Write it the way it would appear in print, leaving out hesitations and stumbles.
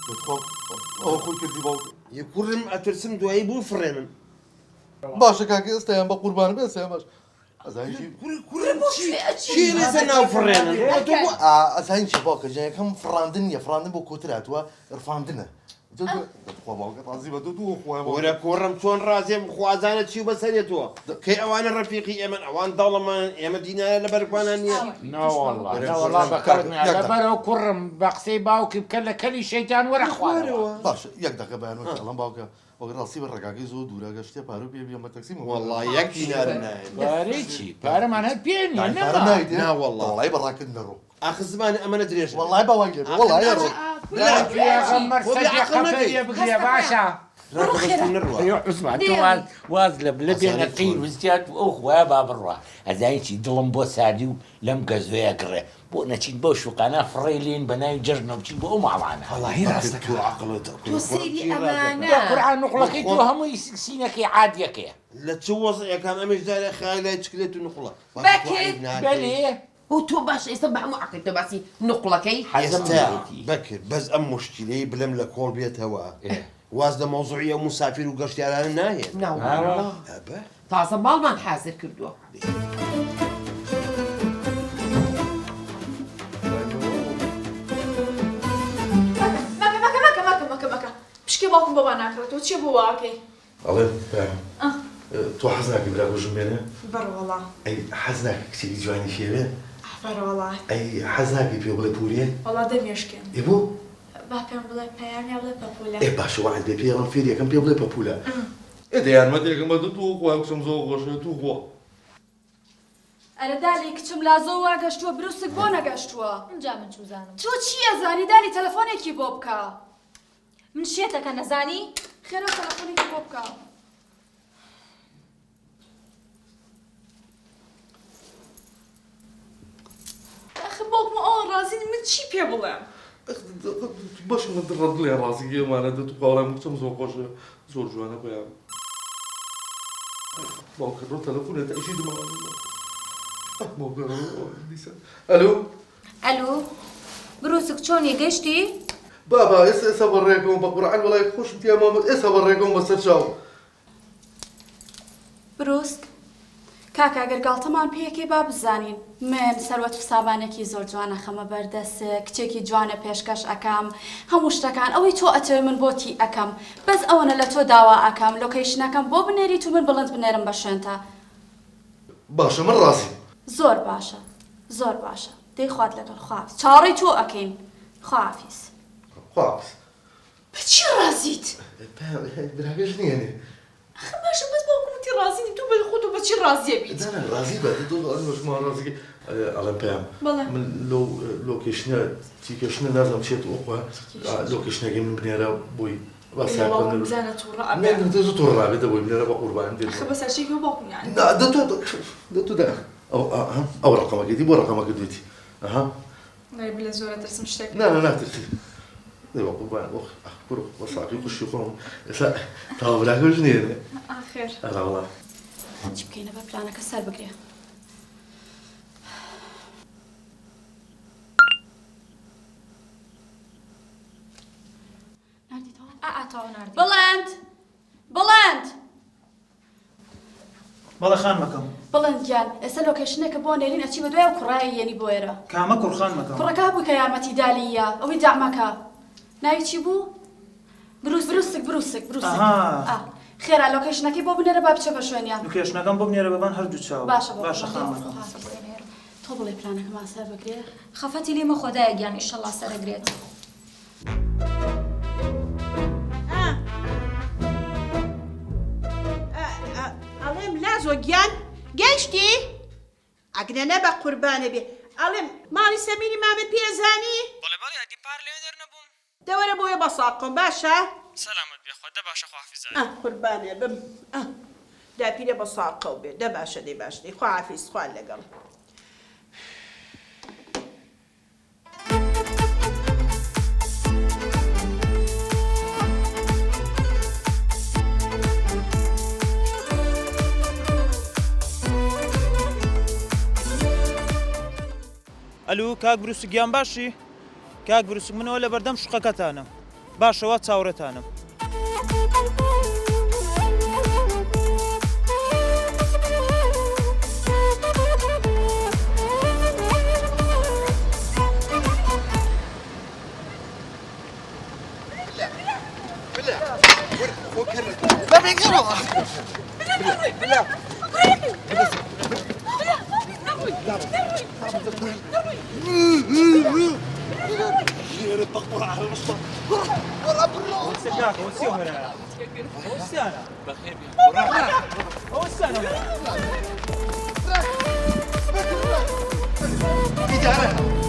دەتخوا ئەوە خۆی کردی باوکە یەکوڕم ئەترسم دوایی بوو فڕێنن باشە کاکە ئێستایان بە قوربانە بێ ئێستایان باش ئەزانیشی چی لێسە ناو فڕێنن ئەزانی چی باوکە جا یەکەم فڕاندن نیە فڕاندن بۆ کۆتر هاتووە ڕفاندنە دەتخوا باوکە ڕازی بە دوو خۆیان وەرە کۆڕم چۆن ڕازێم خوازانە چی بەسەرێتەوە کەی ئەوانە ڕەفیقی ئێمە ئەوان دەڵەمان ئێمە دینایە لە بەرگوانان نییە ناوەڵڵا بەکارت لەبەرەوە کوڕم بە قسەی باوکی بکە لە کەلی شەیتان وەرە خوارەوە باش یەک دەقە بەیانوە ئەڵەم باوکە وەک ڕاستی بە ڕێگاکەی زۆر دوورە گەشتێ پارە پێ بێمە تەکسیم وەڵڵا یەک دینارم نایە پارەی چی پارەمان هەر پێ نییە ناوەڵڵا وەڵای بەڕاکرد نەڕۆ ئاخ زمانە ئەمەنە درێژ وەڵای باوای لێ وەڵای ڕۆ پێغەمبەر سەدی قەپەریە بگرێ باشە عوسمان تۆ واز لە بێنە قیر وستیات ئەو خوایە با بڕوە ئەزایکی دڵم بۆ سادی و لەم گەزوەیە گڕێ بۆ نەچین بۆ شوقانە فڕێ لێن بە ناوی جەژنەوە بچین بۆ ئەو ماڵانە وەڵاهی ڕاستەکە عەقڵت تۆ سەیری ئەمانە قورئان نوقڵەکەی تۆ هەمووی سینەکەی عادیەکەیە لە چ وەزعێکام ئەمەش دارە خایلای چکلێت و نوقڵە بەلێ و تۆ باش ئێستا بە هەموو عەقڵت باسی نوقڵەکەی ئێستا بەکرد بەس ئەم مشکلەی بلەم لە کۆڵ بێتەوە واز لە مۆزوعی ئەو مسافر و گەشتیارانە ناهێن تازە باڵمان حازر کردووە مەکە پشکی باوکم بەوا ناکرێتەوە چیە بۆ واکەی ئەڵێ تۆ حەز ناکەی برا بۆ ژمێنە بەڕۆڵا ئەی حەز ناکەی کچێکی جوانی فێوێ بەڕۆڵا ئەی حەز ناکەی پێ بڵێ پورێ وەڵا دەمێشکێن ئێ بۆ با پێم بڵێ پەیانیا بڵێ پەپولە ئێ باشە وعد بێ پێڵم فێریەکەم پێ بڵێ پەپولە ئێدە یارمەتێکم بە دوو خۆی قسم زۆر خۆشە تو خۆ ئەرە دالی کچم لازۆ وا گەشتووە بروسک بۆ نەگەشتووە اینجا من چوزانم تۆ چییە زانی داری تەلەفۆنێکی بۆ بکە من شێتەکە نەزانی خێرە تەلەفۆنێکی بۆ بکە ئەخ باوکم ئەوە ڕازی من چی پێ بڵێم باشە من ڕەت لێ ڕاستی گێمانە دە تو قاڵام قسم زۆر خۆشە زۆر جوانە بۆیان باوکە ڕۆ تەلەفۆنێت ئەیشی ئەلو ئەلو بروسک چۆنی گەشتی بابا ئێستا بەڕێکەوە بە قورعان وەڵای خۆشم تیا مامەد ئێستا بەڕێکەوە بەسەر چاو بروسک کاکە ئەگەر گاڵتەمان پێیەکەی با بزانین من سەروەت فسابانێکی زۆر جوانە خەمە بەردەست کچێکی جوانە پێشکەش ئەکەم هەموو شتەکان ئەوەی تۆ ئەتەوێ من بۆتی ئەەکەم بەس ئەوەنە لە تۆ داوا ئەکەم لۆکەیشنەکەم بۆ بنێریت و من بڵند بنێرم بە شوێنتە باشە من ڕاستی زۆر باشە زۆر باشە دەی خوات لەگەڵ خواافز چاڕی تۆ ئەەکەین خواافز خواافز بەچی ڕازیت براگەش نییەنێ باشە بەس باوکمتی ڕازیی تو بە خۆتو بەچی ڕازیە بیت ڕازی بە دۆشمان ڕازی ئەڵێم پێم من لۆکیشنە تیکەشنە نازم چێت ئۆخوا لۆکیشنەکەی من بنێرە بۆی تۆ ڕابێتە بۆی بنێرە بە قوربان بەسەرچێکی باوکم دەتودا ئەو ڕقەمەکەیتی بۆ ڕقەمەکە دوێتی بلێ زۆرە ترسم شتێک ناترسی دەیوە قوربان بڕۆ بە ساقی خوشی خۆم ئێستا تاوابراکەش نێنێ ئاخێر ئەڵا چی بکەینە بە پلانەکە سەر بگرێ بڵند بڵند بەڵێ خان مەکەم بڵند گیان ئێستا لۆکیشنێکە بۆ نێرین ئەچی بە دوای و کوڕایی یەنی بۆ ئێرە کامە کوڕخان مەکەم کوڕەکە بووی کە یارمەتی دالیە ئەوەی دامەکە ناوی چی بوو؟ بروسک خێرا لۆکیشنەکەی بۆ بنێرە با بچە بە شوێنیان لۆکیشنەکەم بۆ بنێرە بەبان هەردوو چاوە باشە خان مەکەم تۆ بڵێ پلانەکەمان سەر بگرێ خەفەتی لێمە خۆدایە گیان ئیشەڵا سەرەگرێت ئەڵێم لازۆ گیان گەیشتی ئەگرێنە بە قوربانە بێ ئەڵێم ماڵی سەمیری مامەت پێزانی بەڵێ ئەدی پار لێ دەرنەبووم دەوەرە بۆیە بە ساقم باشە سەلامت بێ خۆ دە باشە خواحافیزە قوربانێ بم داپیرە بە ساقە و بێ دە باشە دەی باش دەی خواحافیز خوان لەگەڵ ئەلو کاک بروسک گیان باشی کاک بروسک منەوە لە بەردەم شوقەکەتانە باشەوە چاوەڕێتانم. إدارة